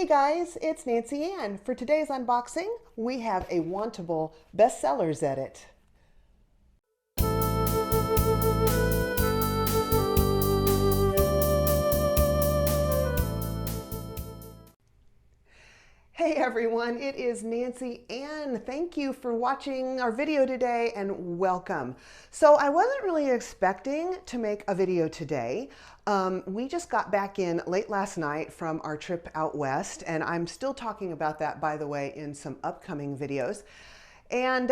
Hey guys, it's Nancy Ann. For today's unboxing, we have a Wantable Bestsellers Edit. Hey everyone, it is Nancy Ann. Thank you for watching our video today and welcome. So I wasn't really expecting to make a video today. We just got back in late last night from our trip out west, and I'm still talking about that, by the way, in some upcoming videos. And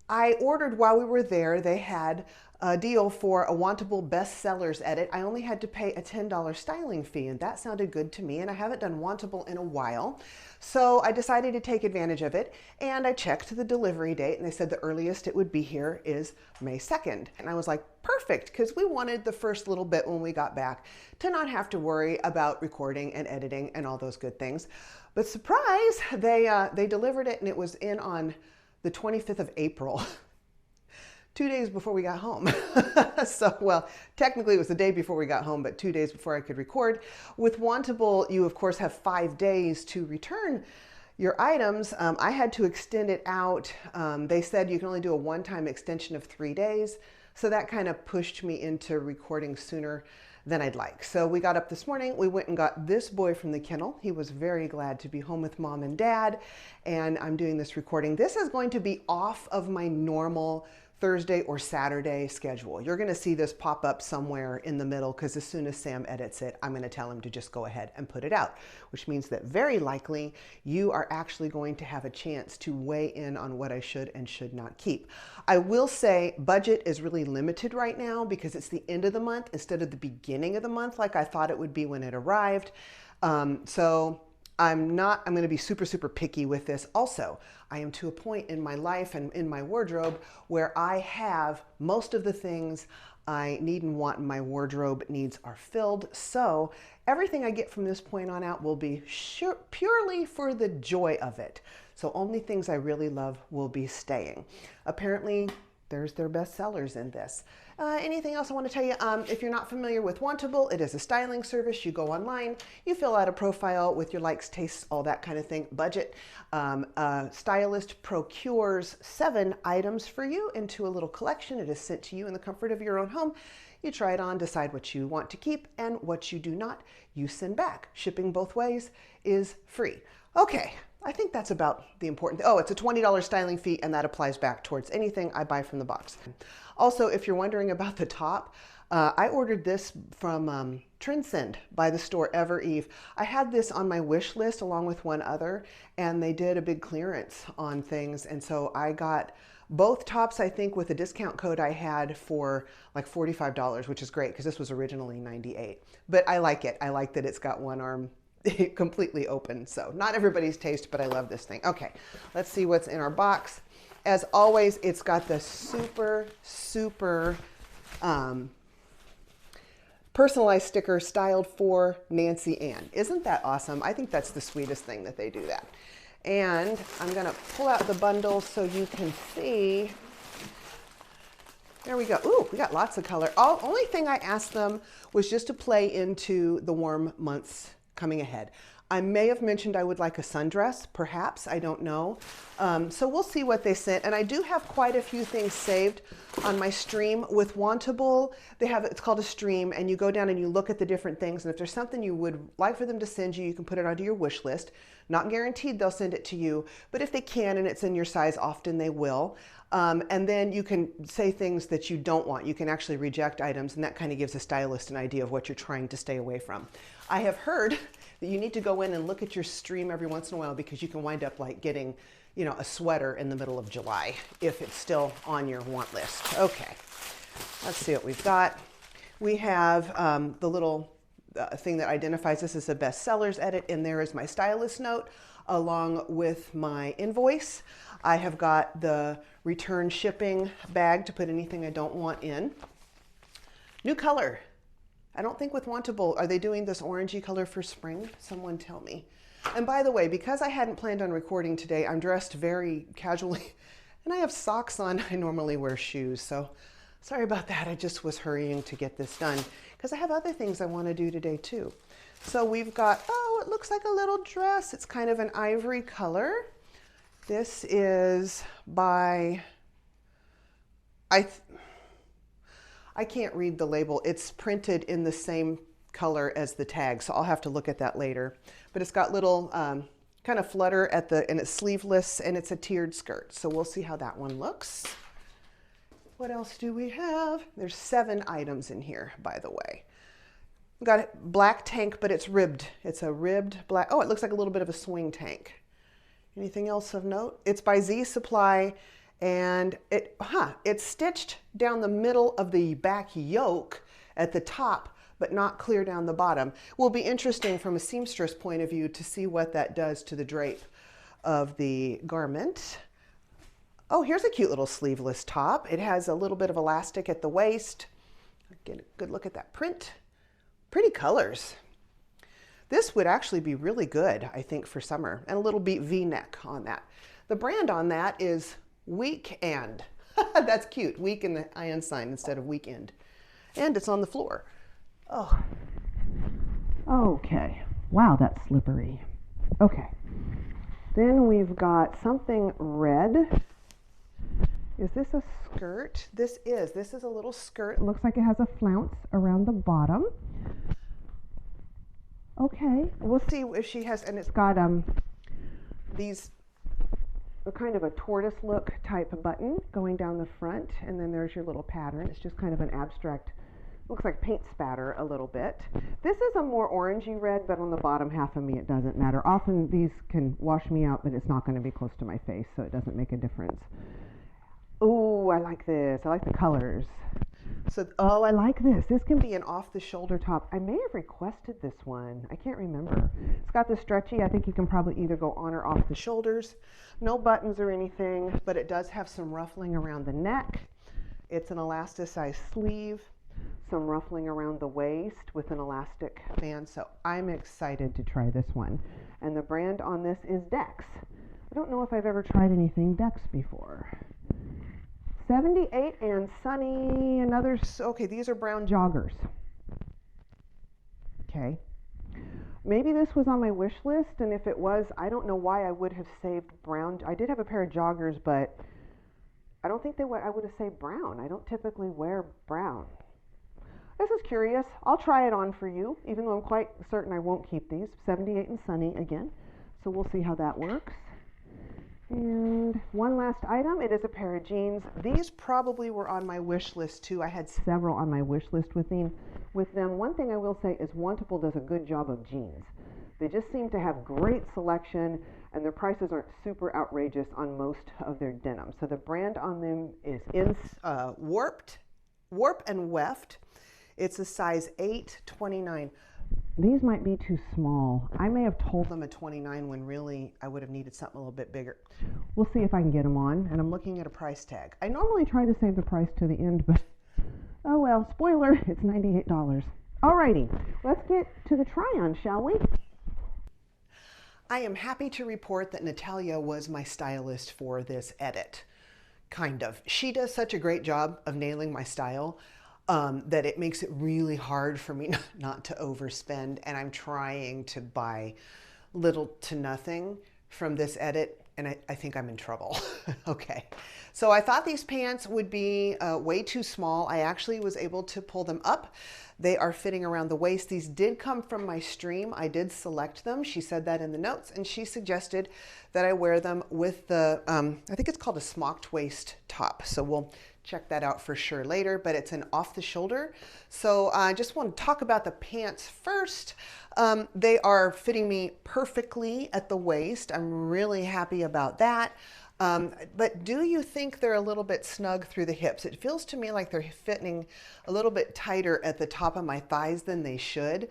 I ordered while we were there. They had a deal for a Wantable Bestsellers Edit. I only had to pay a $10 styling fee, and that sounded good to me, and I haven't done Wantable in a while. So I decided to take advantage of it, and I checked the delivery date, and they said the earliest it would be here is May 2nd. And I was like, perfect, because we wanted the first little bit when we got back to not have to worry about recording and editing and all those good things. But surprise, they delivered it, and it was in on the 25th of April. 2 days before we got home. So, well, technically it was the day before we got home, but 2 days before I could record. With Wantable, you of course have 5 days to return your items. I had to extend it out. They said you can only do a one-time extension of 3 days. So that kind of pushed me into recording sooner than I'd like. So we got up this morning, we went and got this boy from the kennel. He was very glad to be home with mom and dad, and I'm doing this recording. This is going to be off of my normal Thursday or Saturday schedule. You're going to see this pop up somewhere in the middle because as soon as Sam edits it, I'm going to tell him to just go ahead and put it out, which means that very likely you are actually going to have a chance to weigh in on what I should and should not keep. I will say budget is really limited right now because it's the end of the month instead of the beginning of the month like I thought it would be when it arrived. So I'm going to be super picky with this. Also, I am to a point in my life and in my wardrobe where I have most of the things I need and want in my wardrobe needs are filled. So everything I get from this point on out will be purely for the joy of it. So only things I really love will be staying. Apparently, there's their best sellers in this. Anything else I want to tell you? If you're not familiar with Wantable, it is a styling service. You go online, you fill out a profile with your likes, tastes, all that kind of thing. Budget. A stylist procures 7 items for you into a little collection. It is sent to you in the comfort of your own home. You try it on, decide what you want to keep and what you do not, you send back. Shipping both ways is free. Okay. I think that's about the important thing. Oh, it's a $20 styling fee, and that applies back towards anything I buy from the box. Also, if you're wondering about the top, I ordered this from Transcend by the store Ever Eve. I had this on my wish list along with one other, and they did a big clearance on things, and so I got both tops, I think, with a discount code I had for like $45, which is great because this was originally $98. But I like it. I like that it's got one arm completely open. So not everybody's taste, but I love this thing. Okay, let's see what's in our box. As always, it's got the super personalized sticker styled for Nancy Ann. Isn't that awesome? I think that's the sweetest thing that they do that. And I'm gonna pull out the bundle so you can see. There we go. Ooh, we got lots of color. Only thing I asked them was just to play into the warm months coming ahead. I may have mentioned I would like a sundress, perhaps, I don't know. So we'll see what they sent. And I do have quite a few things saved on my stream with Wantable. They have, it's called a stream, and you go down and you look at the different things. And if there's something you would like for them to send you, you can put it onto your wish list. Not guaranteed they'll send it to you, but if they can and it's in your size, often they will. And then you can say things that you don't want. You can actually reject items, and that kind of gives a stylist an idea of what you're trying to stay away from. I have heard that you need to go in and look at your stream every once in a while because you can wind up like getting, you know, a sweater in the middle of July if it's still on your want list. Okay, let's see what we've got. We have the little thing that identifies this as a bestsellers edit, and there is my stylist note along with my invoice. I have got the return shipping bag to put anything I don't want in. New color. I don't think with Wantable, are they doing this orangey color for spring? Someone tell me. And by the way, because I hadn't planned on recording today, I'm dressed very casually and I have socks on. I normally wear shoes, so sorry about that. I just was hurrying to get this done because I have other things I want to do today too. So we've got, oh, it looks like a little dress. It's kind of an ivory color. This is by, I can't read the label. It's printed in the same color as the tag, so I'll have to look at that later. But it's got little kind of flutter at the, and it's sleeveless, and it's a tiered skirt. So we'll see how that one looks. What else do we have? There's 7 items in here, by the way. We've got a black tank, but it's ribbed. It's a ribbed black, oh, it looks like a little bit of a swing tank. Anything else of note? It's by Z Supply, and it's stitched down the middle of the back yoke at the top, but not clear down the bottom. Will be interesting from a seamstress point of view to see what that does to the drape of the garment. Oh, here's a cute little sleeveless top. It has a little bit of elastic at the waist. Get a good look at that print. Pretty colors. This would actually be really good, I think, for summer, and a little beat V-neck on that. The brand on that is Weekend. That's cute. Week in the iron sign instead of weekend. And it's on the floor. Oh. Okay. Wow, that's slippery. Okay. Then we've got something red. Is this a skirt? This is a little skirt. It looks like it has a flounce around the bottom. Okay, we'll see if she has, and it's got these kind of a tortoise look type button going down the front, and then there's your little pattern. It's just kind of an abstract, looks like paint spatter a little bit. This is a more orangey red, but on the bottom half of me it doesn't matter. Often these can wash me out, but it's not going to be close to my face, so it doesn't make a difference. Oh, I like this. I like the colors. So, oh, I like this. This can be an off-the-shoulder top. I may have requested this one. I can't remember. It's got the stretchy. I think you can probably either go on or off the shoulders. No buttons or anything, but it does have some ruffling around the neck. It's an elasticized sleeve, some ruffling around the waist with an elastic band. So I'm excited to try this one. And the brand on this is Dex. I don't know if I've ever tried anything Dex before. 78 and Sunny and others. Okay, these are brown joggers. Okay. Maybe this was on my wish list, and if it was, I don't know why I would have saved brown. I did have a pair of joggers, but I don't think I would have saved brown. I don't typically wear brown. This is curious. I'll try it on for you, even though I'm quite certain I won't keep these. 78 and Sunny again. So we'll see how that works. And one last item, it is a pair of jeans. These probably were on my wish list too. I had several on my wish list with them. One thing I will say is Wantable does a good job of jeans. They just seem to have great selection, and their prices aren't super outrageous on most of their denim. So the brand on them is Warp+Weft. It's a size 8, 29. These might be too small. I may have told them a 29 when really I would have needed something a little bit bigger. We'll see if I can get them on, and I'm looking at a price tag. I normally try to save the price to the end, but oh well, spoiler, it's $98. Alrighty, let's get to the try-on, shall we? I am happy to report that Natalia was my stylist for this edit. Kind of. She does such a great job of nailing my style. That it makes it really hard for me not to overspend, and I'm trying to buy little to nothing from this edit, and I think I'm in trouble. Okay, so I thought these pants would be way too small. I actually was able to pull them up. They are fitting around the waist. These did come from my stream. I did select them. She said that in the notes, and she suggested that I wear them with the, I think it's called a smocked waist top. So we'll check that out for sure later, but it's an off the shoulder. So I just want to talk about the pants first. They are fitting me perfectly at the waist. I'm really happy about that. But do you think they're a little bit snug through the hips? It feels to me like they're fitting a little bit tighter at the top of my thighs than they should.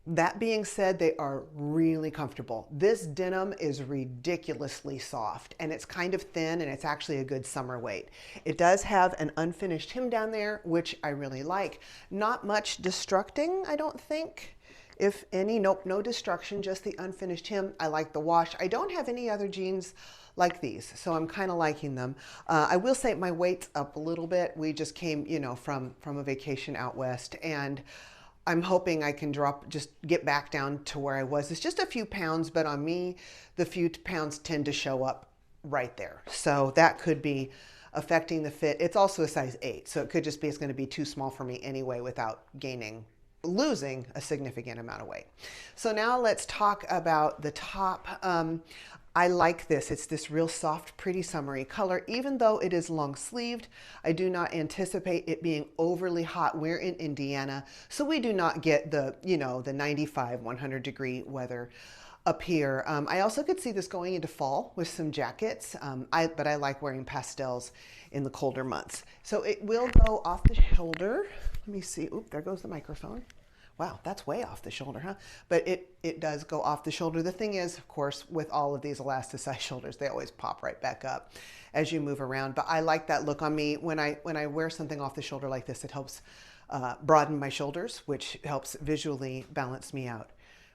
That being said, they are really comfortable. This denim is ridiculously soft, and it's kind of thin, and it's actually a good summer weight. It does have an unfinished hem down there, which I really like. Not much destructing, I don't think. If any, nope, no destruction, just the unfinished hem. I like the wash. I don't have any other jeans like these, so I'm kind of liking them. I will say my weight's up a little bit. We just came, you know, from a vacation out west, and I'm hoping I can just get back down to where I was. It's just a few pounds, but on me, the few pounds tend to show up right there. So that could be affecting the fit. It's also a size 8, so it could just be it's going to be too small for me anyway without losing a significant amount of weight. So now let's talk about the top. I like this. It's this real soft, pretty summery color. Even though it is long sleeved, I do not anticipate it being overly hot. We're in Indiana, so we do not get the, the 95, 100 degree weather up here. I also could see this going into fall with some jackets, but I like wearing pastels in the colder months. So it will go off the shoulder. Let me see. Oop, there goes the microphone. Wow, that's way off the shoulder, huh? But it does go off the shoulder. The thing is, of course, with all of these elasticized shoulders, they always pop right back up as you move around. But I like that look on me. When I wear something off the shoulder like this, it helps broaden my shoulders, which helps visually balance me out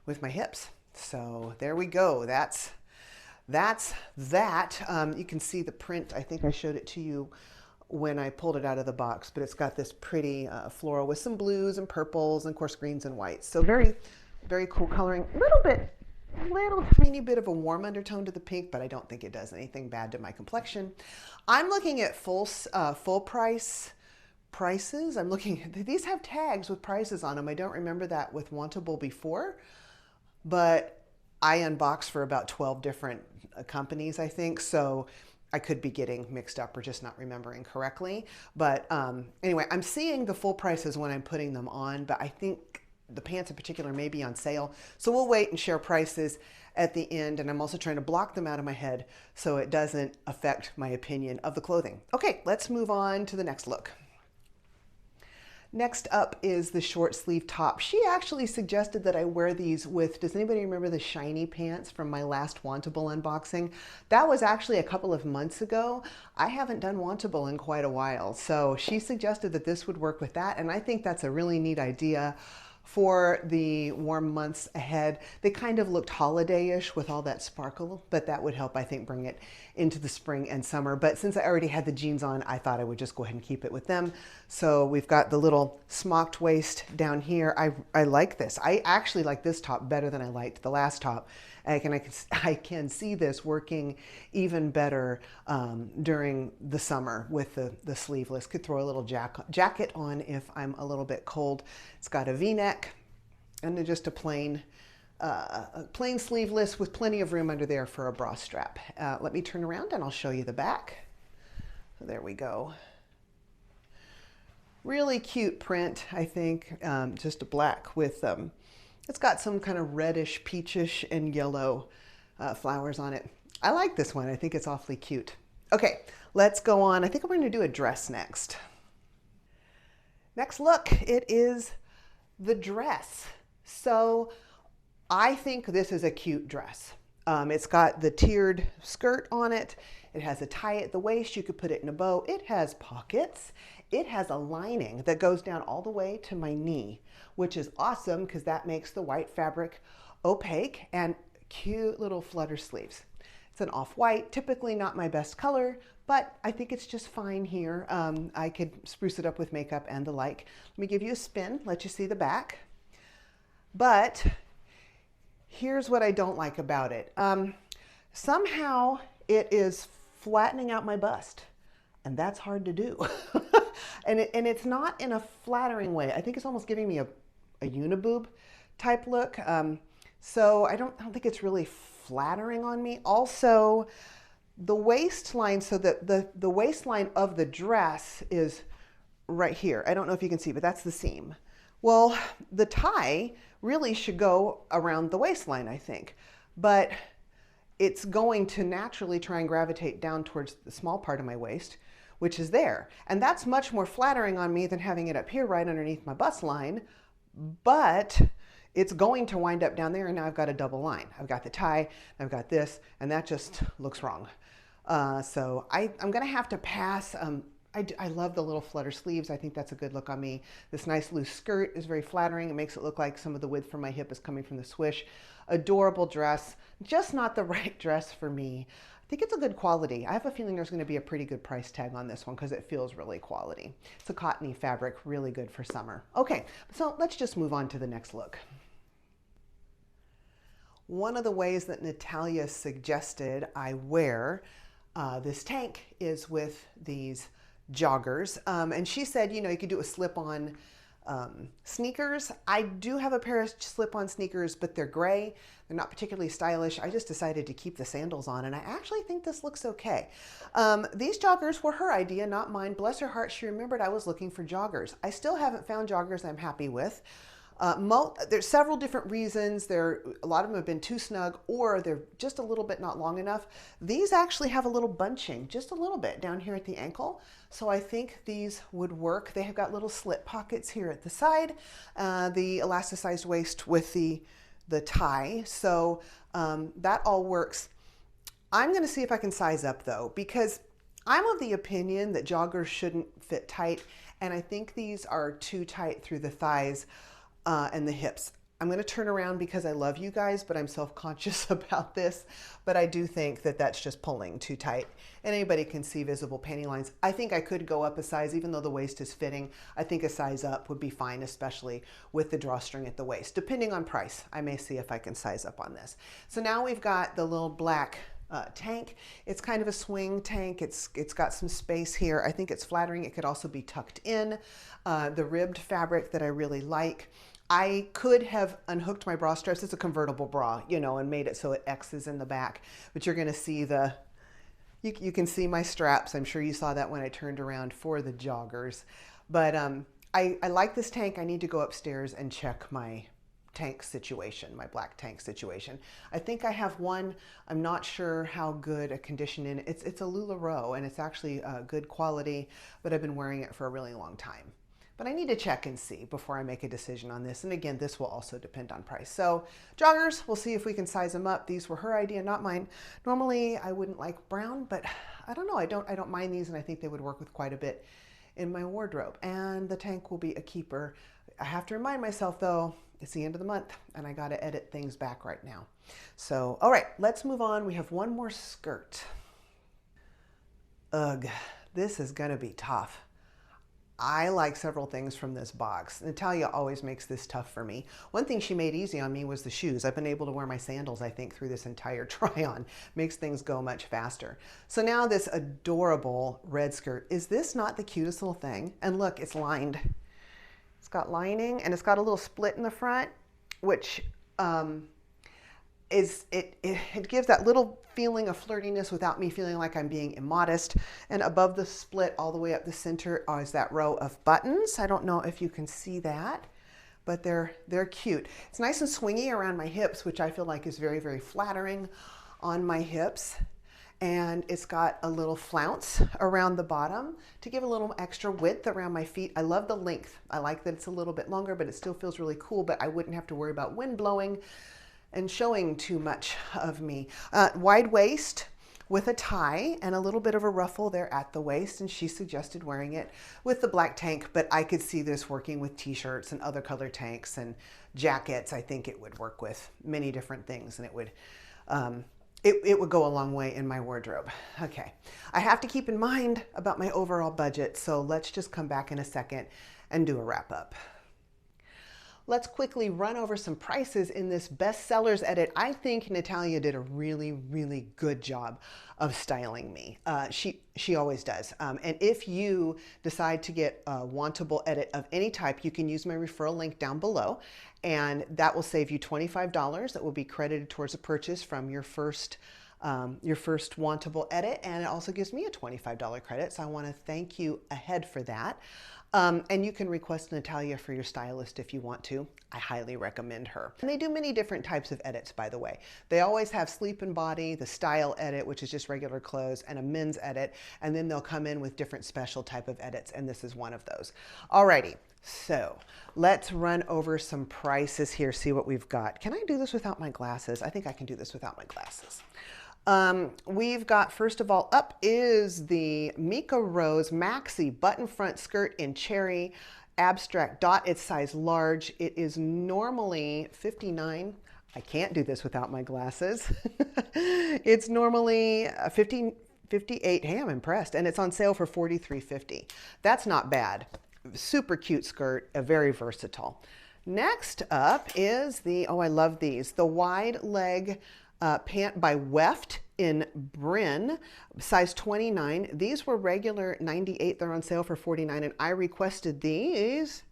with my hips. So there we go. That's that. You can see the print. I think I showed it to you when I pulled it out of the box, but it's got this pretty floral with some blues and purples and of course greens and whites. So very, very cool coloring. Little tiny bit of a warm undertone to the pink, but I don't think it does anything bad to my complexion. I'm looking at full price prices. I'm looking, these have tags with prices on them. I don't remember that with Wantable before, but I unboxed for about 12 different companies, I think. So I could be getting mixed up or just not remembering correctly. But anyway, I'm seeing the full prices when I'm putting them on, but I think the pants in particular may be on sale. So we'll wait and share prices at the end. And I'm also trying to block them out of my head so it doesn't affect my opinion of the clothing. Okay, let's move on to the next look. Next up is the short sleeve top. She actually suggested that I wear these with, does anybody remember the shiny pants from my last Wantable unboxing? That was actually a couple of months ago. I haven't done Wantable in quite a while. So she suggested that this would work with that. And I think that's a really neat idea for the warm months ahead. They kind of looked holiday-ish with all that sparkle, but that would help, I think, bring it into the spring and summer. But since I already had the jeans on, I thought I would just go ahead and keep it with them. So we've got the little smocked waist down here. I like this. I actually like this top better than I liked the last top. I can see this working even better during the summer with the sleeveless. Could throw a little jacket on if I'm a little bit cold. It's got a V-neck and just a plain sleeveless with plenty of room under there for a bra strap. Let me turn around and I'll show you the back. So there we go. Really cute print, I think. Just a black with it's got some kind of reddish, peachish, and yellow flowers on it. I like this one. I think it's awfully cute. Okay, let's go on. I think I'm going to do a dress next. Next look, it is the dress. So I think this is a cute dress. It's got the tiered skirt on it. It has a tie at the waist. You could put it in a bow. It has pockets. It has a lining that goes down all the way to my knee, which is awesome because that makes the white fabric opaque, and cute little flutter sleeves. It's an off-white, typically not my best color, but I think it's just fine here. I could spruce it up with makeup and the like. Let me give you a spin, let you see the back. But here's what I don't like about it. Somehow it is flattening out my bust, and that's hard to do. and it's not in a flattering way. I think it's almost giving me a uniboob type look. So I don't think it's really flattering on me. Also, the waistline, so that the waistline of the dress is right here. I don't know if you can see, but that's the seam. Well, the tie really should go around the waistline, I think, but it's going to naturally try and gravitate down towards the small part of my waist, which is there. And that's much more flattering on me than having it up here right underneath my bust line, but it's going to wind up down there, and now I've got a double line. I've got the tie, I've got this, and that just looks wrong. So I'm gonna have to pass. I love the little flutter sleeves. I think that's a good look on me. This nice loose skirt is very flattering. It makes it look like some of the width from my hip is coming from the swish. Adorable dress, just not the right dress for me. I think it's a good quality. I have a feeling there's going to be a pretty good price tag on this one because it feels really quality. It's a cottony fabric, really good for summer. Okay, so let's just move on to the next look. One of the ways that Natalia suggested I wear this tank is with these joggers. And she said, you know, you could do a slip-on sneakers. I do have a pair of slip-on sneakers, but they're gray. They're not particularly stylish. I just decided to keep the sandals on, and I actually think this looks okay. These joggers were her idea, not mine. Bless her heart, she remembered I was looking for joggers. I still haven't found joggers I'm happy with. There's several different reasons. A lot of them have been too snug, or they're just a little bit not long enough. These actually have a little bunching, just a little bit down here at the ankle. So I think these would work. They have got little slit pockets here at the side, the elasticized waist with the tie. So that all works. I'm going to see if I can size up though, because I'm of the opinion that joggers shouldn't fit tight. And I think these are too tight through the thighs and the hips. I'm going to turn around because I love you guys, but I'm self-conscious about this. But I do think that that's just pulling too tight. And anybody can see visible panty lines. I think I could go up a size, even though the waist is fitting. I think a size up would be fine, especially with the drawstring at the waist. Depending on price, I may see if I can size up on this. So now we've got the little black tank. It's kind of a swing tank. It's got some space here. I think it's flattering. It could also be tucked in. The ribbed fabric that I really like. I could have unhooked my bra straps. It's a convertible bra, you know, and made it so it X's in the back. But you're going to see you can see my straps. I'm sure you saw that when I turned around for the joggers. But I like this tank. I need to go upstairs and check my tank situation, my black tank situation. I think I have one. I'm not sure how good a condition in. It's a LuLaRoe, and it's actually good quality, but I've been wearing it for a really long time. But I need to check and see before I make a decision on this. And again, this will also depend on price. So joggers, we'll see if we can size them up. These were her idea, not mine. Normally I wouldn't like brown, but I don't know. I don't mind these, and I think they would work with quite a bit in my wardrobe. And the tank will be a keeper. I have to remind myself though, it's the end of the month and I got to edit things back right now. So, all right, let's move on. We have one more skirt. Ugh, this is gonna be tough. I like several things from this box. Natalia always makes this tough for me. One thing she made easy on me was the shoes. I've been able to wear my sandals, I think, through this entire try-on. Makes things go much faster. So now this adorable red skirt. Is this not the cutest little thing? And look, it's lined. It's got lining, and it's got a little split in the front, which it gives that little feeling of flirtiness without me feeling like I'm being immodest. And above the split all the way up the center is that row of buttons. I don't know if you can see that, but they're cute. It's nice and swingy around my hips, which I feel like is very, very flattering on my hips. And it's got a little flounce around the bottom to give a little extra width around my feet. I love the length. I like that it's a little bit longer, but it still feels really cool, but I wouldn't have to worry about wind blowing and showing too much of me. Wide waist with a tie and a little bit of a ruffle there at the waist, and she suggested wearing it with the black tank, but I could see this working with t-shirts and other color tanks and jackets. I think it would work with many different things, and it would go a long way in my wardrobe. Okay, I have to keep in mind about my overall budget, so let's just come back in a second and do a wrap up. Let's quickly run over some prices in this bestsellers edit. I think Natalia did a really, really good job of styling me. She always does. And if you decide to get a Wantable edit of any type, you can use my referral link down below, and that will save you $25 that will be credited towards a purchase from your first Wantable edit, and it also gives me a $25 credit. So I want to thank you ahead for that. And you can request Natalia for your stylist if you want to. I highly recommend her. And they do many different types of edits, by the way. They always have sleep and body, the style edit, which is just regular clothes, and a men's edit. And then they'll come in with different special type of edits, and this is one of those. Alrighty, so let's run over some prices here, see what we've got. Can I do this without my glasses? I think I can do this without my glasses. We've got, first of all, up is the Mikarose Maxi Button-Front Skirt in Cherry Abstract Dot. It's size large. It is normally $59. I can't do this without my glasses. It's normally 58. Hey, I'm impressed. And it's on sale for $43.50. That's not bad. Super cute skirt, very versatile. Next up is the, oh, I love these, the wide leg pant by Weft in Brynn, size 29. These were regular 98. They're on sale for 49, and I requested these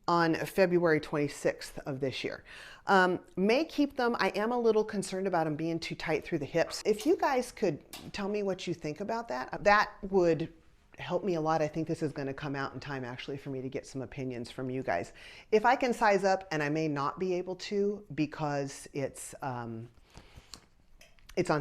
on February 26th of this year. May keep them. I am a little concerned about them being too tight through the hips. If you guys could tell me what you think about that, that would help me a lot. I think this is going to come out in time actually for me to get some opinions from you guys. If I can size up, and I may not be able to because it's on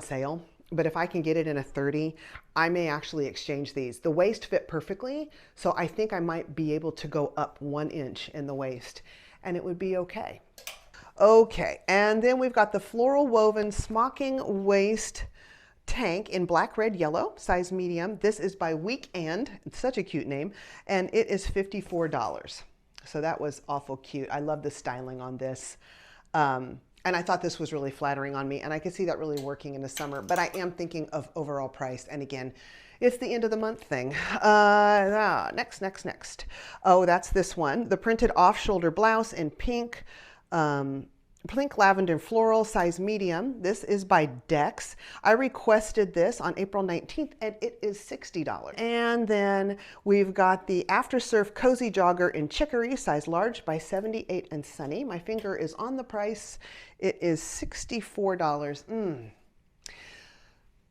sale, but if I can get it in a 30, I may actually exchange these. The waist fit perfectly, so I think I might be able to go up 1 inch in the waist and it would be okay. Okay, and then we've got the floral woven smocking waist tank in black, red, yellow, size medium. This is by Weekend. It's such a cute name, and it is $54. So that was awful cute. I love the styling on this. And I thought this was really flattering on me, and I could see that really working in the summer, but I am thinking of overall price. And again, it's the end of the month thing. Next. Oh, that's this one. The printed off-shoulder blouse in pink, pink, lavender, and floral, size medium. This is by Dex. I requested this on April 19th, and it is $60. And then we've got the After Surf Cozy Jogger in chicory, size large, by 78 and Sunny. My finger is on the price. It is $64.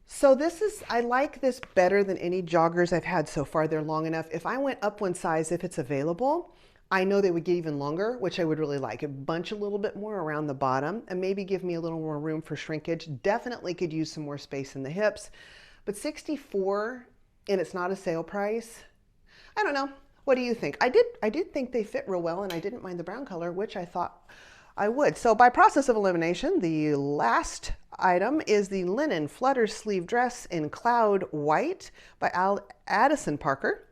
So this is, I like this better than any joggers I've had so far. They're long enough. If I went up one size, if it's available, I know they would get even longer, which I would really like. It bunch a little bit more around the bottom and maybe give me a little more room for shrinkage. Definitely could use some more space in the hips, but $64 and it's not a sale price. I don't know. What do you think? I did think they fit real well, and I didn't mind the brown color, which I thought I would. So by process of elimination, the last item is the linen Flutter sleeve dress in cloud white by Adyson Parker.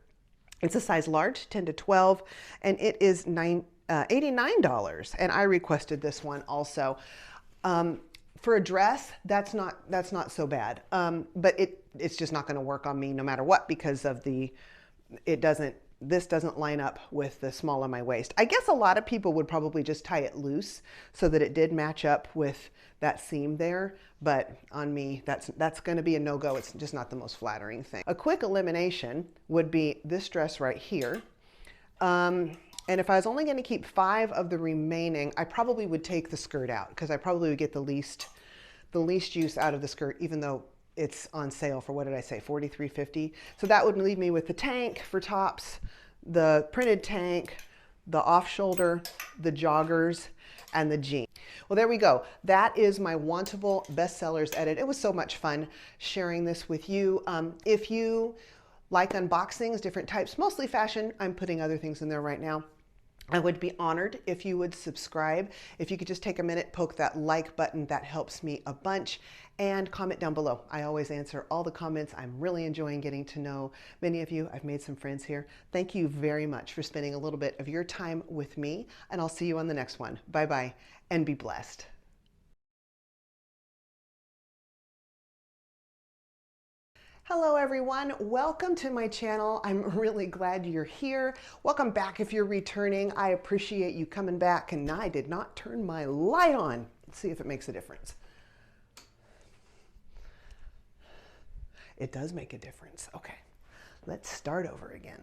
It's a size large, 10 to 12, and it is $89. And I requested this one also. For a dress, that's not so bad. But it's just not going to work on me no matter what, because of this doesn't line up with the small of my waist. I guess a lot of people would probably just tie it loose so that it did match up with that seam there, but on me, that's going to be a no-go. It's just not the most flattering thing. A quick elimination would be this dress right here. And if I was only going to keep 5 of the remaining, I probably would take the skirt out, because I probably would get the least use out of the skirt, even though it's on sale for, what did I say, $43.50. So that would leave me with the tank for tops, the printed tank, the off-shoulder, the joggers, and the jean. Well, there we go. That is my Wantable Bestsellers edit. It was so much fun sharing this with you. If you like unboxings, different types, mostly fashion, I'm putting other things in there right now, I would be honored if you would subscribe. If you could just take a minute, poke that like button, that helps me a bunch, and comment down below. I always answer all the comments. I'm really enjoying getting to know many of you. I've made some friends here. Thank you very much for spending a little bit of your time with me, and I'll see you on the next one. Bye-bye, and be blessed. Hello everyone, welcome to my channel. I'm really glad you're here. Welcome back if you're returning. I appreciate you coming back, and I did not turn my light on. Let's see if it makes a difference. It does make a difference. Okay, let's start over again.